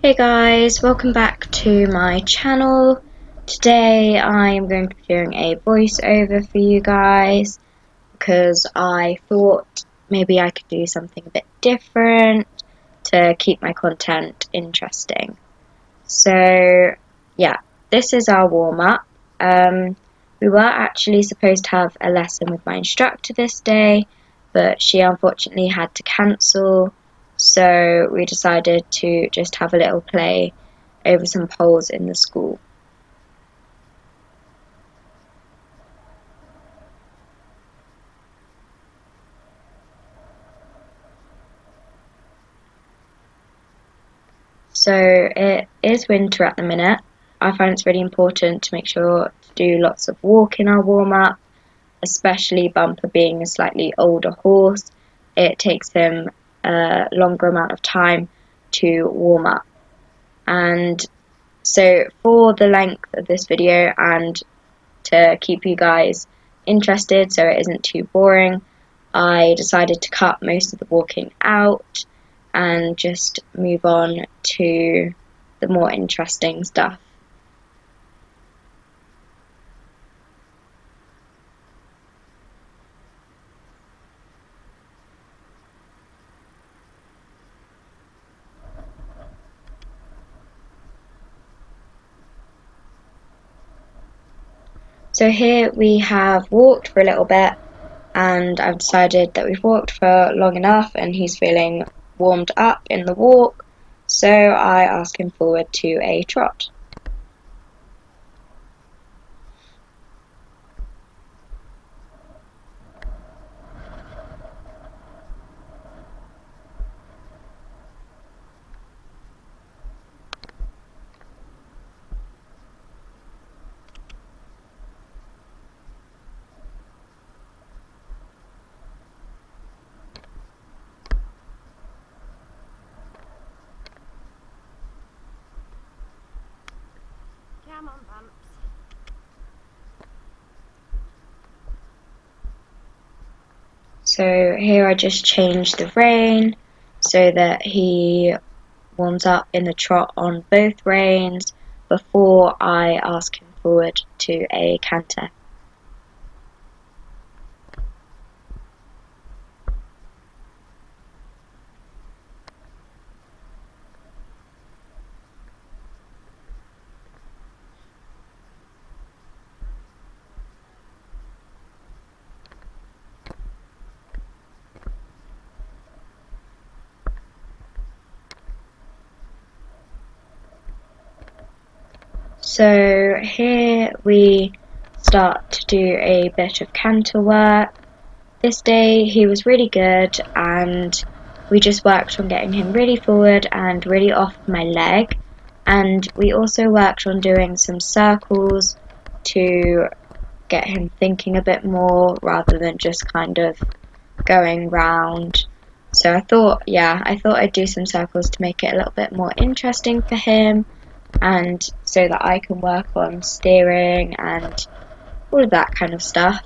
Hey guys, welcome back to my channel. Today I am going to be doing a voiceover for you guys because I thought maybe I could do something a bit different to keep my content interesting. So yeah, this is our warm-up. We were actually supposed to have a lesson with my instructor this day, but she unfortunately had to cancel, so we decided to just have a little play over some poles in the school. So it is winter at the minute. I find it's really important to make sure to do lots of walk in our warm-up, especially Bumper being a slightly older horse. It takes him a longer amount of time to warm up. And so for the length of this video and to keep you guys interested so it isn't too boring, I decided to cut most of the walking out and just move on to the more interesting stuff. So here we have walked for a little bit, and I've decided that we've walked for long enough and he's feeling warmed up in the walk, so I ask him forward to a trot. Come on, Bumps. So here I just changed the rein so that he warms up in the trot on both reins before I ask him forward to a canter. So here we start to do a bit of canter work. This day he was really good and we just worked on getting him really forward and really off my leg, and we also worked on doing some circles to get him thinking a bit more rather than just kind of going round. So I thought I'd do some circles to make it a little bit more interesting for him, and so that I can work on steering and all of that kind of stuff.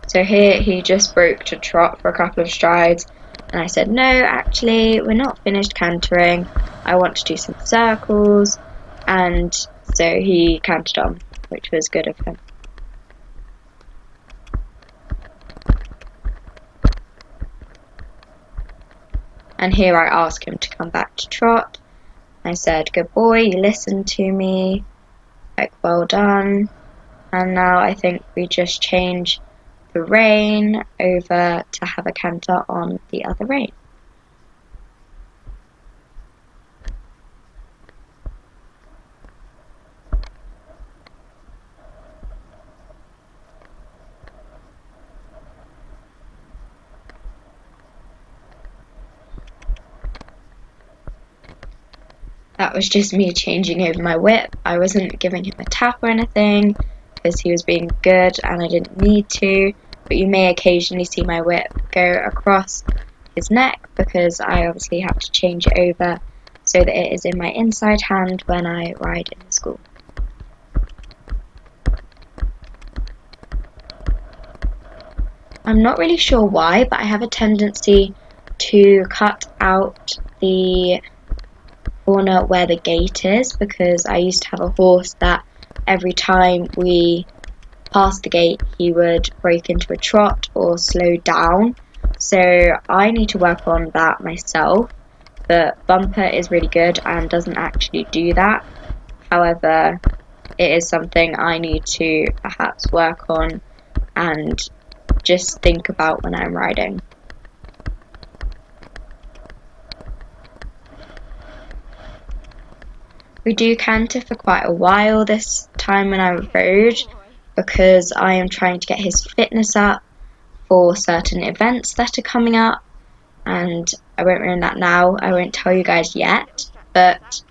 So here he just broke to trot for a couple of strides, and I said, no, actually, we're not finished cantering. I want to do some circles, and so he cantered on, which was good of him. And here I asked him to come back to trot. I said, good boy, you listened to me, like, well done. And now I think we just change the rein over to have a canter on the other rein. That was just me changing over my whip. I wasn't giving him a tap or anything because he was being good and I didn't need to, but you may occasionally see my whip go across his neck because I obviously have to change it over so that it is in my inside hand when I ride in the school. I'm not really sure why, but I have a tendency to cut out the corner where the gate is, because I used to have a horse that every time we passed the gate he would break into a trot or slow down. So I need to work on that myself, but Bumper is really good and doesn't actually do that. However, it is something I need to perhaps work on and just think about when I'm riding. We do canter for quite a while this time when I rode, because I am trying to get his fitness up for certain events that are coming up, and I won't ruin that now. I won't tell you guys yet, but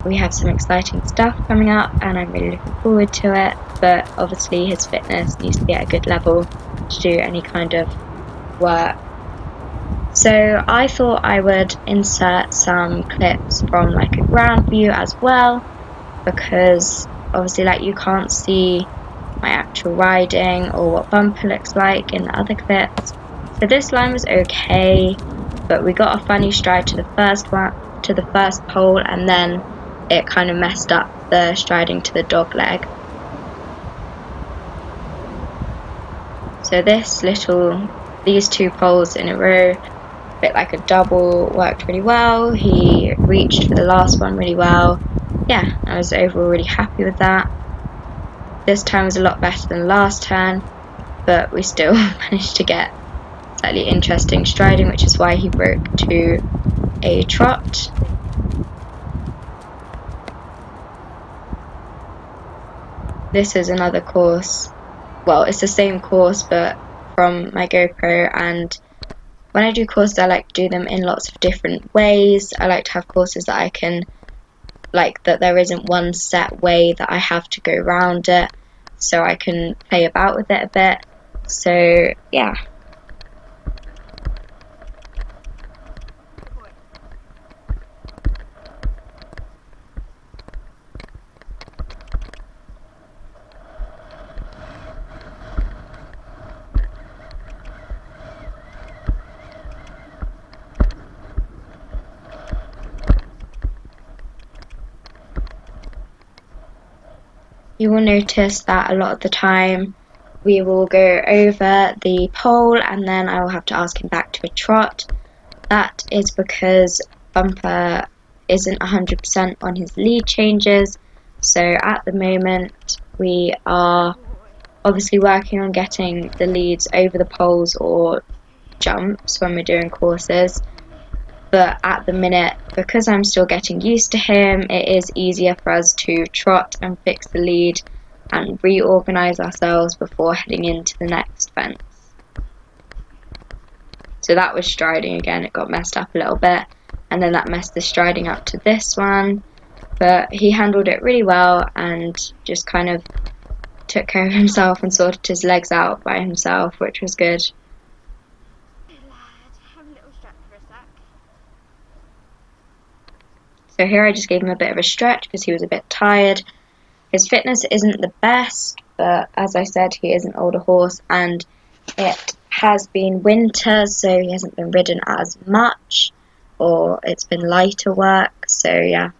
we have some exciting stuff coming up and I'm really looking forward to it. But obviously his fitness needs to be at a good level to do any kind of work. So I thought I would insert some clips from like a ground view as well, because obviously like you can't see my actual riding or what Bumper looks like in the other clips. So this line was okay, but we got a funny stride to the first pole, and then it kind of messed up the striding to the dog leg. So these two poles in a row, a bit like a double, worked really well. He reached for the last one really well. Yeah, I was overall really happy with that. This time was a lot better than last turn, but we still managed to get slightly interesting striding, which is why he broke to a trot. This is another course, well, it's the same course but from my GoPro, and when I do courses I like to do them in lots of different ways. I like to have courses that I can, like, that there isn't one set way that I have to go around it, so I can play about with it a bit. So yeah. You will notice that a lot of the time we will go over the pole and then I will have to ask him back to a trot. That is because Bumper isn't 100% on his lead changes, so at the moment we are obviously working on getting the leads over the poles or jumps when we're doing courses. But at the minute, because I'm still getting used to him, it is easier for us to trot and fix the lead and reorganise ourselves before heading into the next fence. So that was striding again, it got messed up a little bit, and then that messed the striding up to this one, but he handled it really well and just kind of took care of himself and sorted his legs out by himself, which was good. Have a little stretch for a sec. So here I just gave him a bit of a stretch because he was a bit tired. His fitness isn't the best, but as I said, he is an older horse and it has been winter, so he hasn't been ridden as much, or it's been lighter work, so yeah.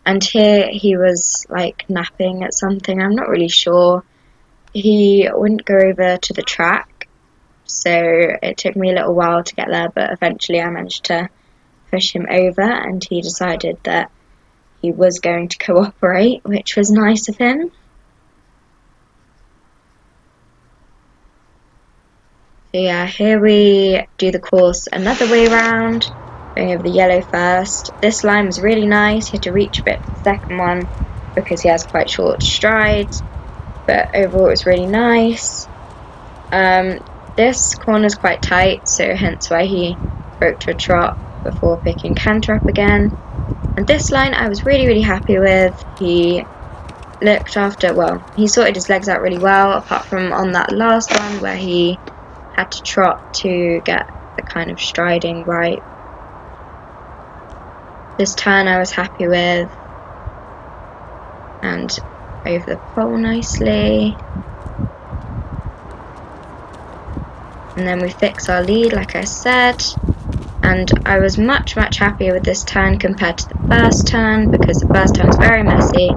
And here he was like napping at something, I'm not really sure. He wouldn't go over to the track, so it took me a little while to get there, but eventually I managed to push him over and he decided that he was going to cooperate, which was nice of him. So yeah, here we do the course another way round, going over the yellow first. This line was really nice, he had to reach a bit for the second one because he has quite short strides, but overall it was really nice. This corner's quite tight, so hence why he broke to a trot before picking canter up again. And this line I was really happy with. He looked after, well, he sorted his legs out really well, apart from on that last one where he had to trot to get the kind of striding right. This turn I was happy with, and over the pole nicely. And then we fix our lead, like I said. and I was much happier with this turn compared to the first turn, because the first turn was very messy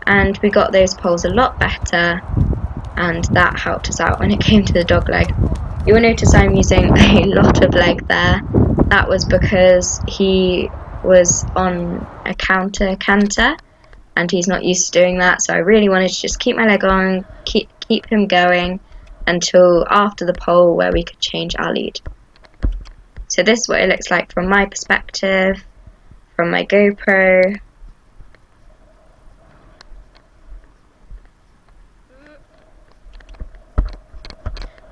and we got those poles a lot better, and that helped us out when it came to the dog leg. You will notice I'm using a lot of leg there. That was because he was on a counter canter and he's not used to doing that, so I really wanted to just keep my leg on, keep him going until after the pole where we could change our lead. So this is what it looks like from my perspective, from my GoPro.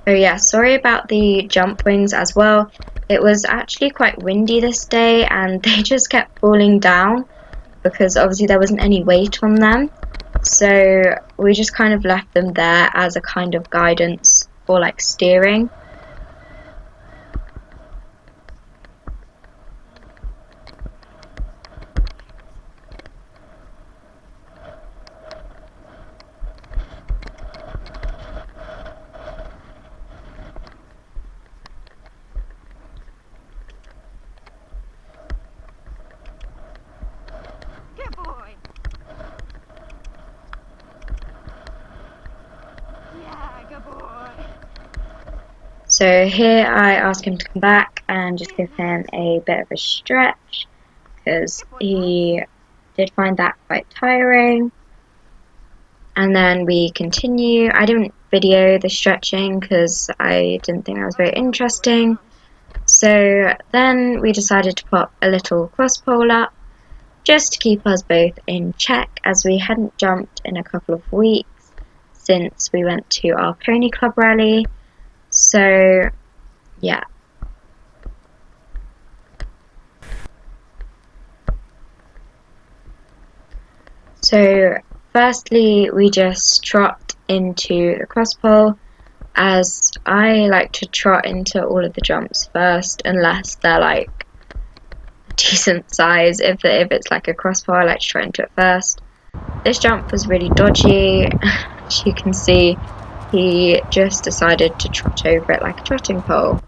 Oh yeah, sorry about the jump wings as well. It was actually quite windy this day and they just kept falling down because obviously there wasn't any weight on them. So we just kind of left them there as a kind of guidance for like steering. Good boy. Yeah, good boy. So here I asked him to come back and just give him a bit of a stretch because he did find that quite tiring. And then we continue. I didn't video the stretching because I didn't think that was very interesting. So then we decided to pop a little cross pole up just to keep us both in check, as we hadn't jumped in a couple of weeks since we went to our pony club rally. So yeah. So firstly we just trot into the cross pole, as I like to trot into all of the jumps first unless they're like decent size. If it's like a cross pole, I like to trot into it first. This jump was really dodgy. As you can see, he just decided to trot over it like a trotting pole.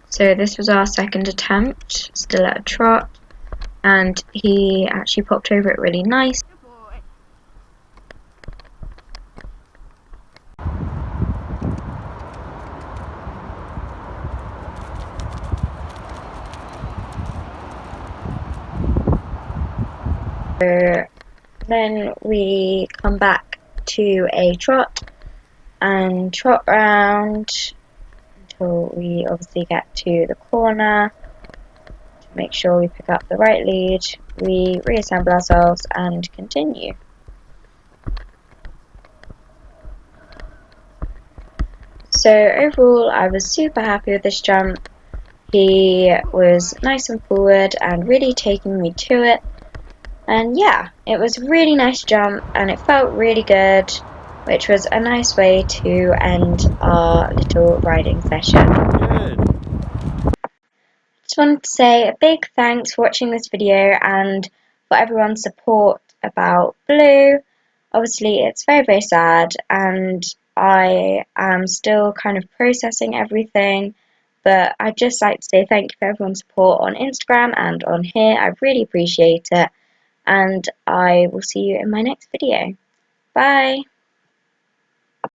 So this was our second attempt, still at a trot, and he actually popped over it really nice. Good boy. So then we come back to a trot and trot round until we obviously get to the corner. To make sure we pick up the right lead, we reassemble ourselves and continue. So overall I was super happy with this jump. He was nice and forward and really taking me to it. And yeah, it was a really nice jump and it felt really good, which was a nice way to end our little riding session. Good. Just wanted to say a big thanks for watching this video and for everyone's support about Blue. Obviously it's very sad and I am still kind of processing everything, but I'd just like to say thank you for everyone's support on Instagram and on here. I really appreciate it, and I will see you in my next video. Bye!